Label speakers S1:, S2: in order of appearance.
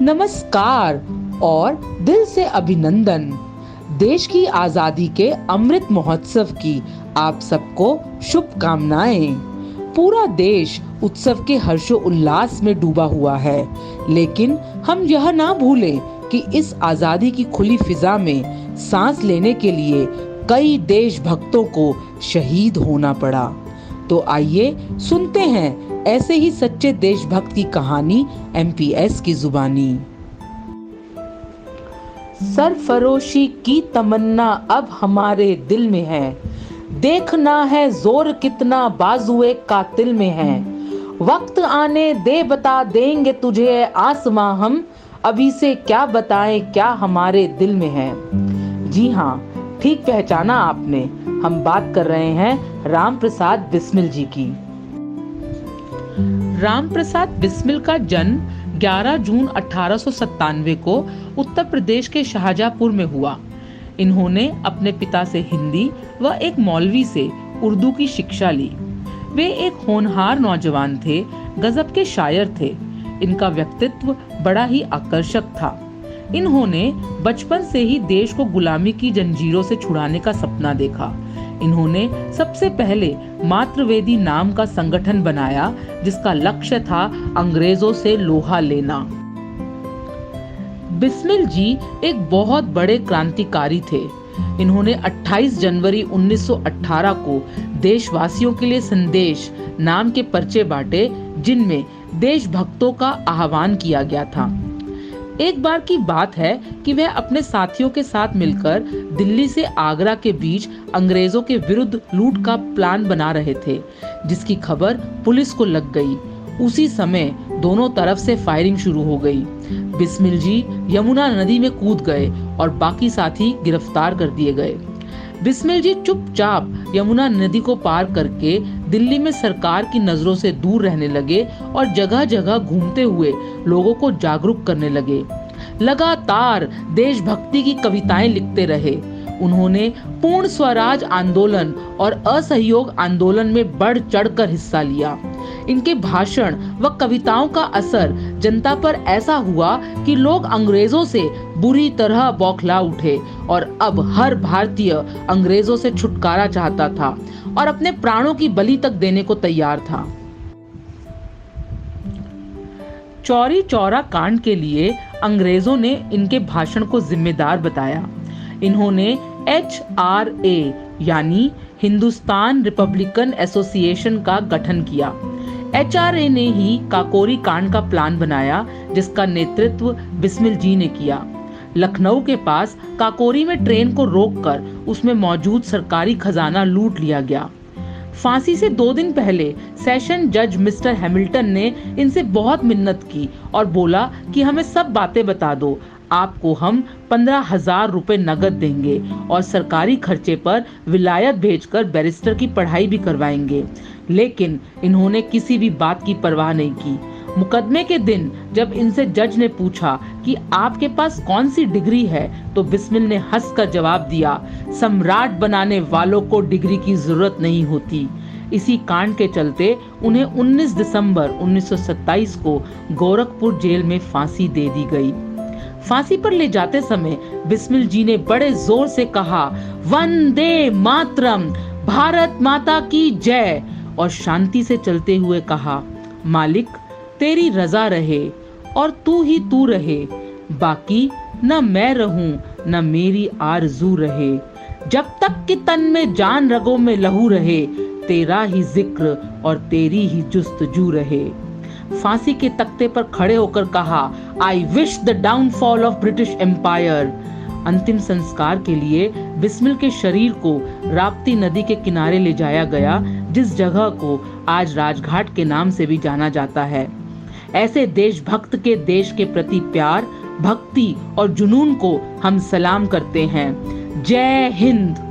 S1: नमस्कार और दिल से अभिनंदन। देश की आजादी के अमृत महोत्सव की आप सबको शुभकामनाएं। पूरा देश उत्सव के हर्षोल्लास में डूबा हुआ है, लेकिन हम यह ना भूलें कि इस आजादी की खुली फिजा में सांस लेने के लिए कई देशभक्तों को शहीद होना पड़ा। तो आइए सुनते हैं ऐसे ही सच्चे देशभक्त की कहानी MPS की जुबानी। सरफरोशी की तमन्ना अब हमारे दिल में है, देखना है जोर कितना बाजुए कातिल में है। वक्त आने दे बता देंगे तुझे आसमां हम, अभी से क्या बताएं क्या हमारे दिल में है। जी हाँ, ठीक पहचाना आपने, हम बात कर रहे हैं राम प्रसाद बिस्मिल जी की। राम प्रसाद बिस्मिल का जन्म 11 जून 1897 को उत्तर प्रदेश के शाहजहांपुर में हुआ। इन्होंने अपने पिता से हिंदी व एक मौलवी से उर्दू की शिक्षा ली। वे एक होनहार नौजवान थे, गजब के शायर थे। इनका व्यक्तित्व बड़ा ही आकर्षक था। इन्होंने बचपन से ही देश को गुलामी की जंजीरों से छुड़ाने का सपना देखा। इन्होंने सबसे पहले मातृवेदी नाम का संगठन बनाया, जिसका लक्ष्य था अंग्रेजों से लोहा लेना। बिस्मिल जी एक बहुत बड़े क्रांतिकारी थे। इन्होंने 28 जनवरी 1918 को देशवासियों के लिए संदेश नाम के पर्चे बांटे, जिनमें देशभक्तों का आह्वान किया गया था। एक बार की बात है कि वह अपने साथियों के साथ मिलकर दिल्ली से आगरा के बीच अंग्रेजों के विरुद्ध लूट का प्लान बना रहे थे, जिसकी खबर पुलिस को लग गई। उसी समय दोनों तरफ से फायरिंग शुरू हो गई। बिस्मिल जी यमुना नदी में कूद गए और बाकी साथी गिरफ्तार कर दिए गए। बिस्मिल जी चुपचाप यमुना नदी को पार करके दिल्ली में सरकार की नजरों से दूर रहने लगे और जगह जगह घूमते हुए लोगों को जागरूक करने लगे। लगातार देशभक्ति की कविताएं लिखते रहे। उन्होंने पूर्ण स्वराज आंदोलन और असहयोग आंदोलन में बढ़ चढ़कर हिस्सा लिया। इनके भाषण व कविताओं का असर जनता पर ऐसा हुआ कि लोग अंग्रेजों से बुरी तरह बौखला उठे और अब हर भारतीय अंग्रेजों से छुटकारा चाहता था और अपने प्राणों की बलि तक देने को तैयार था। चौरी चौरा कांड के लिए अंग्रेजों ने इनके भाषण को जिम्मेदार बताया। इन्होंने HRA यानी हिंदुस्तान रिपब्लिकन एसोसिएशन का गठन किया। HRA ने ही काकोरी कांड का प्लान बनाया, जिसका नेतृत्व बिस्मिल जी ने किया। लखनऊ के पास काकोरी में ट्रेन को रोककर उसमें मौजूद सरकारी खजाना लूट लिया गया। फांसी से 2 दिन पहले सेशन जज मिस्टर हैमिल्टन ने इनसे बहुत मिन्नत की और बोला कि हमें सब बातें बता दो, आपको हम 15,000 रुपए नगद देंगे और सरकारी खर्चे पर विलायत भेजकर बैरिस्टर की पढ़ाई भी करवाएंगे। लेकिन इन्होंने किसी भी बात की परवाह नहीं की। मुकदमे के दिन जब इनसे जज ने पूछा कि आपके पास कौन सी डिग्री है, तो बिस्मिल ने हंसकर जवाब दिया, सम्राट बनाने वालों को डिग्री की जरूरत नहीं होती। इसी कांड के चलते उन्हें 19 दिसंबर 1927 को गोरखपुर जेल में फांसी दे दी गई। फांसी पर ले जाते समय बिस्मिल जी ने बड़े जोर से कहा, वंदे मातरम, भारत माता की जय, और शांति से चलते हुए कहा, मालिक तेरी रजा रहे और तू ही तू रहे, बाकी न मैं रहूं न मेरी आरज़ू रहे। जब तक कि तन में जान रगों में लहू रहे, तेरा ही जिक्र और तेरी ही जुस्तजू रहे। फांसी के तख्ते पर खड़े होकर कहा, I wish the downfall of British empire. अंतिम संस्कार के लिए बिस्मिल के शरीर को राप्ती नदी के किनारे ले जाया गया, जिस जगह को आज राजघाट के नाम से भी जाना जाता है। ऐसे देशभक्त के देश के प्रति प्यार, भक्ति और जुनून को हम सलाम करते हैं। जय हिंद।